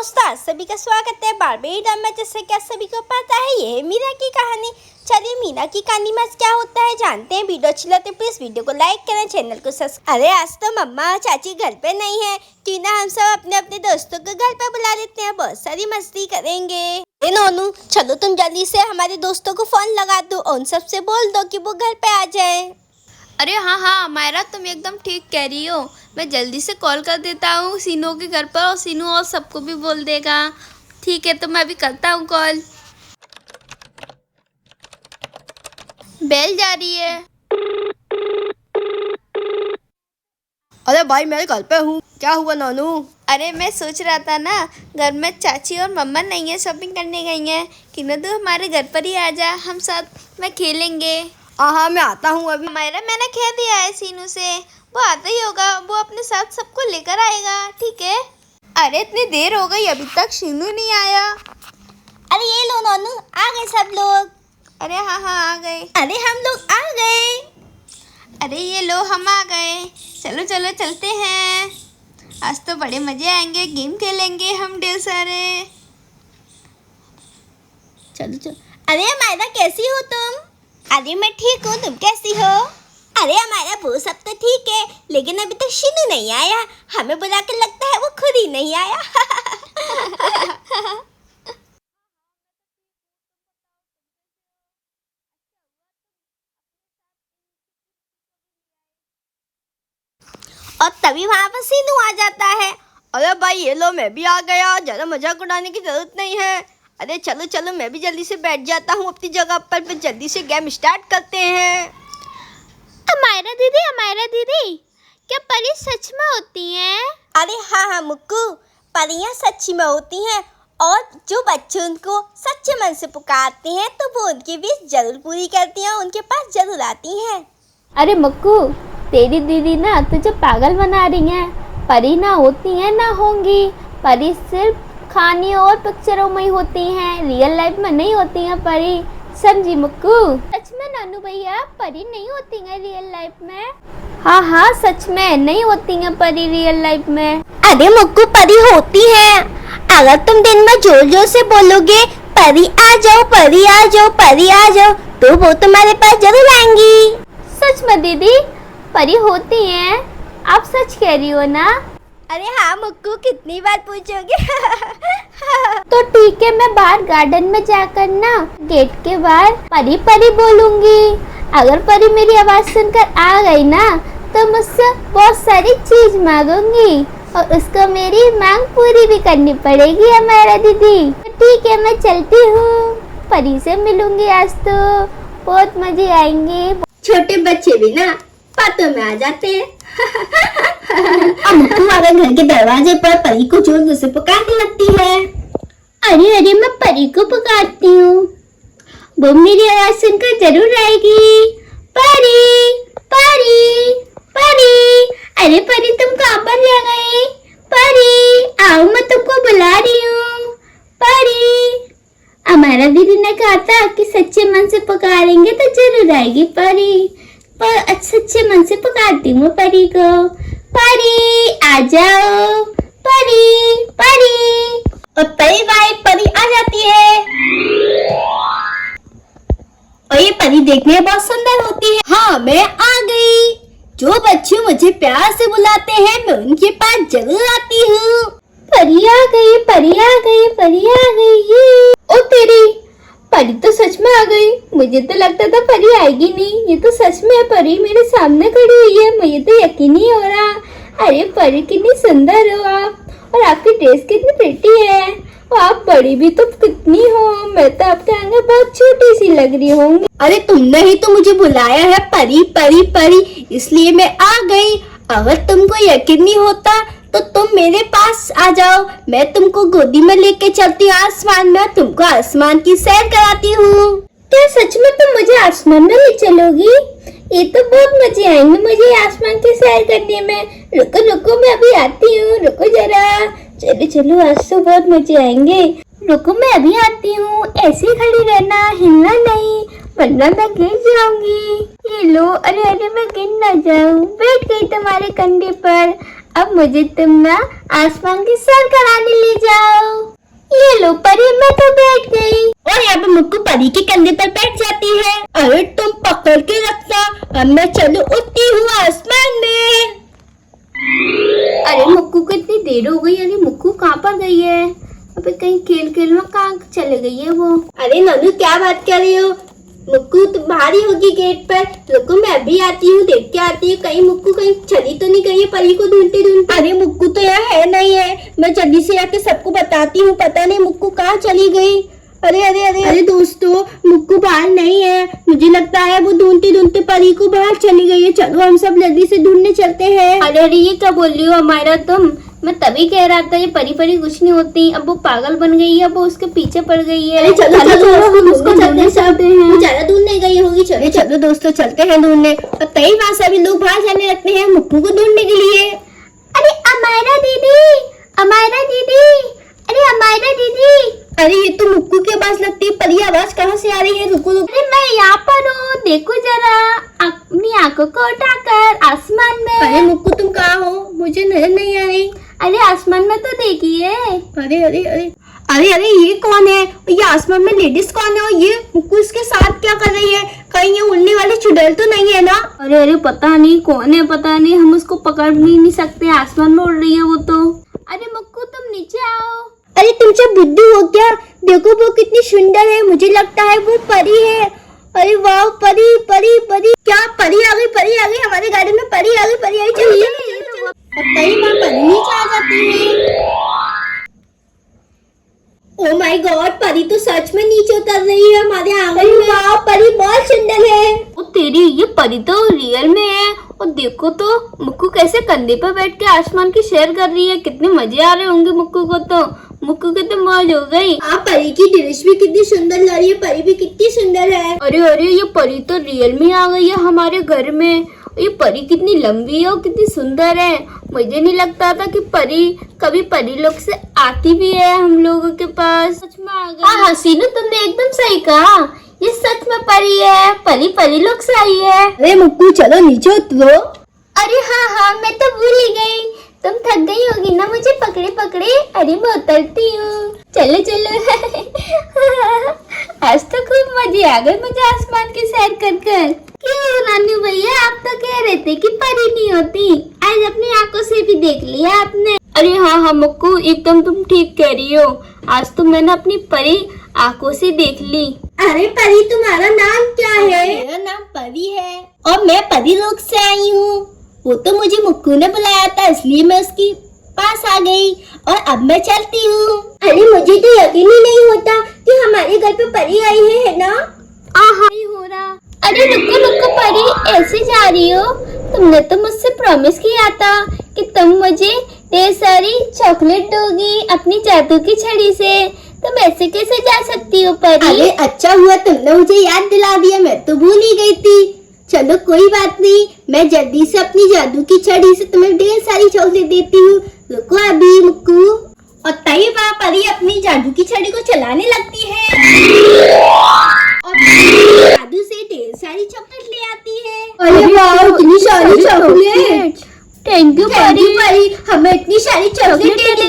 दोस्तों, सभी का स्वागत है बारबेरी ड्रामा। जैसे क्या सभी को पता है, ये है मीना की कहानी। चलिए मीना की कहानी में क्या होता है जानते हैं। वीडियो अच्छी लगती है प्लीज वीडियो को लाइक करें, चैनल को सब्सक्राइब। अरे आज तो मम्मा चाची घर पे नहीं है, क्यों ना हम सब अपने अपने दोस्तों को घर पे बुला लेते हैं, बहुत सारी मस्ती करेंगे। नोनू चलो तुम जल्दी से हमारे दोस्तों को फोन लगा दो और उन सबसे बोल दो कि वो घर पे आ जाए। अरे हाँ मायरा, तुम एकदम ठीक कह रही हो। मैं जल्दी से कॉल कर देता हूँ सीनू के घर पर, और सीनू और सबको भी बोल देगा। ठीक है, तो मैं अभी करता हूँ कॉल। बेल जा रही है। अरे भाई मैं घर पे हूँ, क्या हुआ नोनू? अरे मैं सोच रहा था ना, घर में चाची और मम्मा नहीं है, शॉपिंग करने गई हैं, कि न तू हमारे घर पर ही आ जा, हम साथ में खेलेंगे। हाँ मैं आता हूँ अभी। मायरा मैंने कह दिया है सीनू से, वो आता ही होगा, वो अपने साथ सबको लेकर आएगा, ठीक है। अरे इतनी देर हो गई अभी तक सीनू नहीं आया। अरे ये लो नोनू, आ गए सब लोग। अरे हाँ आ गए। अरे हम लोग आ गए। अरे ये लो हम आ गए। चलो चलो चलते हैं, आज तो बड़े मजे आएंगे, गेम खेलेंगे हम ढेर सारे। चलो चलो। अरे मायरा कैसी हो तुम? अरे मैं ठीक हूँ, तुम कैसी हो? अरे हमारा वो सब तो ठीक है, लेकिन अभी तक शीनू नहीं आया। हमें बुला के लगता है वो खुद ही नहीं आया। और तभी वहाँ पर सीनू आ जाता है। अरे भाई ये लो मैं भी आ गया, ज़्यादा मजाक उड़ाने की जरूरत नहीं है। अरे चलो चलो मैं भी जल्दी से बैठ जाता हूँ अपनी जगह पर, फिर जल्दी से गेम स्टार्ट करते हैं। हमारा दीदी क्या परी सच में होती हैं? अरे हाँ मुक्कू, परियां सच्ची में होती हैं, और जो बच्चे उनको सच्चे मन से पुकारते हैं तो वो उनकी विश जरूर पूरी करती हैं, उनके पास जरूर आती हैं। अरे मक्कू, तेरी दीदी ना तुझे पागल बना रही हैं। परी ना होती हैं ना होंगी, परी सिर्फ कहानी और पिक्चरों में ही होती हैं, रियल लाइफ में नहीं होती हैं परी, समझी मक्कू? सच में नानू भैया, परी नहीं होती हैं रियल लाइफ में? हाँ सच में नहीं होती हैं परी रियल लाइफ में। अरे मुक्कू परी होती हैं, अगर तुम दिन में जोर जोर से बोलोगे परी आ जाओ परी आ जाओ परी आ जाओ, तो वो तुम्हारे पास जरूर आएंगी। सच में दीदी परी होती हैं, आप सच कह रही हो ना? अरे हाँ मुक्कू, कितनी बार पूछोगे? तो ठीक है, मैं बाहर गार्डन में जाकर ना गेट के बाहर परी परी बोलूंगी। अगर परी मेरी आवाज सुनकर आ गई ना तो मुझसे बहुत सारी चीज मांगूंगी, और उसको मेरी मांग पूरी भी करनी पड़ेगी हमारा दीदी। तो ठीक है मैं चलती हूँ, परी से मिलूंगी, आज तो बहुत मजे आएंगे। छोटे बच्चे भी ना बातों में आ जाते हैं। तुम्हारे घर के दरवाजे पर परी को जोर जोर से पुकारने लगती है। अरे मैं परी को पुकारती हूँ, वो मेरी आवाज सुनकर जरूर आएगी। परी परी परी, अरे परी तुम कहाँ पर रह गई? परी आओ, मैं तुमको बुला रही हूँ। परी, हमारा दीदी ने कहा था कि सच्चे मन से पुकारेंगे तो जरूर आएगी परी, पर सच्चे मन से पुकारती हूँ परी को। परी आ जाओ, परी परी। और परी भाई परी आ जाती है, और ये परी देखने में बहुत सुंदर होती है। हाँ मैं आ गई, जो बच्चे मुझे प्यार से बुलाते हैं मैं उनके पास जरूर आती हूँ। परी आ गई, परी आ गई, परी आ गई। ओ तेरी, परी तो सच में आ गई। मुझे तो लगता था परी आएगी नहीं, ये तो सच में है, परी मेरे सामने खड़ी हुई है, मुझे तो यकीन नहीं हो रहा। अरे परी कितनी सुंदर हो आप, और आपकी ड्रेस कितनी प्रिटी है, और आप बड़ी भी तो कितनी हो, मैं तो आपके आगे बहुत छोटी सी लग रही होंगी। अरे तुमने ही तो मुझे बुलाया है परी परी परी, इसलिए मैं आ गई। अगर तुमको यकीन नहीं होता तो तुम मेरे पास आ जाओ, मैं तुमको गोदी में लेके चलती हूँ आसमान में, तुमको आसमान की सैर कराती हूँ। क्या सच में तुम मुझे आसमान में ले चलोगी? ये तो बहुत मजे आएंगे मुझे आसमान की सैर करने में। रुको रुको मैं अभी आती हूँ, रुको जरा। चलो चलो आज तो बहुत मजे आएंगे। रुको मैं अभी आती हूँ, ऐसे ही खड़ी रहना, हिलना नहीं, वरना मैं गिर जाऊंगी। ये लो, अरे मैं गिर ना जाऊँ। बैठ गई तुम्हारे कंधे पर, अब मुझे तुम ना आसमान की सैर कराने ले जाओ। ये लो परी, मैं तो बैठ गई। और यहाँ पे मुक्कू परी के कंधे पर बैठ जाती है। अरे तुम पकड़ के रखना, अब मैं चलो उड़ती हूँ आसमान में। अरे मुक्कू को इतनी देर हो गई, अरे मुक्कू कहाँ पर गई है? अबे कहीं खेल में कहाँ चले गई है वो? अरे नन्नू क्या बात कर रही हो? मुक्कू तो बाहर ही होगी गेट पर। रुको मैं भी आती हूँ, देख के आती हूँ कहीं मुक्कू कहीं चली तो नहीं गई है परी को ढूंढते ढूंढते। अरे मुक्कू तो यहाँ है नहीं है, मैं जल्दी से आके सबको बताती हूँ, पता नहीं मुक्कू कहाँ चली गई। अरे अरे अरे अरे दोस्तों, मुक्कू बाहर नहीं है, मुझे लगता है वो ढूंढते ढूंढते परी को बाहर चली गई है। चलो हम सब जल्दी से ढूंढने चलते हैं। अरे अरे ये क्या बोल रही हो हमारा तुम? मैं तभी कह रहा था ये परी परी कुछ नहीं होती, अब वो पागल बन गई है, वो उसके पीछे पड़ गई है। अरे चलो चलो हम उसको चलते हैं, ज्यादा दूर नहीं गई होगी। चलो चलो दोस्तों चलते हैं ढूंढने। और कई बार सभी लोग बाहर जाने लगते हैं मुक्कू को ढूंढने के लिए। अरे अमायरा दीदी, अमायरा दीदी, अरे अमायरा दीदी। अरे ये तो मुक्कू की आवाज लगती है, परी आवाज कहाँ से आ रही है? रुको रुको। अरे मैं यहाँ पर हूँ, देखो जरा अपनी आंखों को उठाकर आसमान में। अरे मुक्कू तुम कहाँ हो? मुझे नजर नहीं आ रही। अरे आसमान में तो देखिए। अरे अरे अरे अरे अरे ये कौन है? ये आसमान में लेडीज कौन है? और ये मुक्कू इसके साथ क्या कर रही है? कहीं ये उड़ने वाली चुड़ैल तो नहीं है ना? अरे अरे पता नहीं कौन है, पता नहीं, हम उसको पकड़ भी नहीं सकते, आसमान में उड़ रही है वो तो। अरे मुक्कू तुम नीचे आओ। अरे तुमसे बुद्धू हो क्या? देखो वो कितनी सुंदर है, मुझे लगता है वो परी है। अरे वाह परी परी परी, क्या परी आ गई? परी आ गई हमारे गाड़ी में, परी आ गई, परी आ गई। चलिए कई बार परी नीचे आ जाती है। ओ माय गॉड, परी तो सच में नीचे उतर रही है हमारे आंगन में। वाह परी बहुत सुंदर है। ओ तेरी, ये परी तो रियल में है। और देखो तो मुक्कू कैसे कंधे पर बैठ के आसमान की सैर कर रही है, कितने मजे आ रहे होंगे मुक्कू को तो। मुक्कू की तो मौज हो गई। आप परी की ड्रेस भी कितनी सुंदर लग रही है, परी भी कितनी सुंदर है। अरे अरे ये परी तो रियल में आ गई है हमारे घर में। ये परी कितनी लंबी है और कितनी सुंदर है। मुझे नहीं लगता था कि परी कभी परी लोग से आती भी है हम लोगों के पास। सच में आ गई। हाँ सीनू तुमने एकदम सही कहा, ये सच में परी है, परी परी लोग से आई है। अरे मुक्कू चलो नीचे उतरो। अरे हाँ मैं तो भूल ही गई, तुम थक गई होगी ना मुझे पकड़े पकड़े। अरे मैं उतरती हूँ, चलो चलो। आज तो खूब मजे आ गए मुझे आसमान की सैर कर कर। क्यों नानू भैया, आप तो कह रहे थे कि परी नहीं होती, आज अपनी आंखों से भी देख लिया आपने। अरे हाँ मुक्कू एकदम तुम ठीक कह रही हो, आज तो मैंने अपनी परी आंखों से देख ली। अरे परी तुम्हारा नाम क्या है? मेरा नाम परी है और मैं परी लोग से आई हूँ। वो तो मुझे मुक्कू ने बुलाया था इसलिए मैं उसके पास आ गई और अब मैं चलती हूँ। अरे मुझे तो यकीन ही नहीं होता कि हमारे घर पे परी आई है ना? नहीं हो रहा। अरे रुको रुको परी, ऐसे जा रही हो? तुमने तो मुझसे प्रॉमिस किया था कि तुम मुझे ढेर सारी चॉकलेट दोगी अपनी जादू की छड़ी से, तुम ऐसे कैसे जा सकती हो परी? अरे अच्छा हुआ तुमने मुझे याद दिला दिया, मैं तो भूल ही गई थी। चलो कोई बात नहीं, मैं जल्दी से अपनी जादू की छड़ी से तुम्हें ढेर सारी चॉकलेट देती हूँ। रुको अभी मुक्कू। और तई बार परी अपनी जादू की छड़ी को चलाने लगती है और जादू से ढेर सारी चॉकलेट ले आती है। अरे वाह इतनी सारी चॉकलेट, थैंक यू परी, हमें इतनी सारी चॉकलेट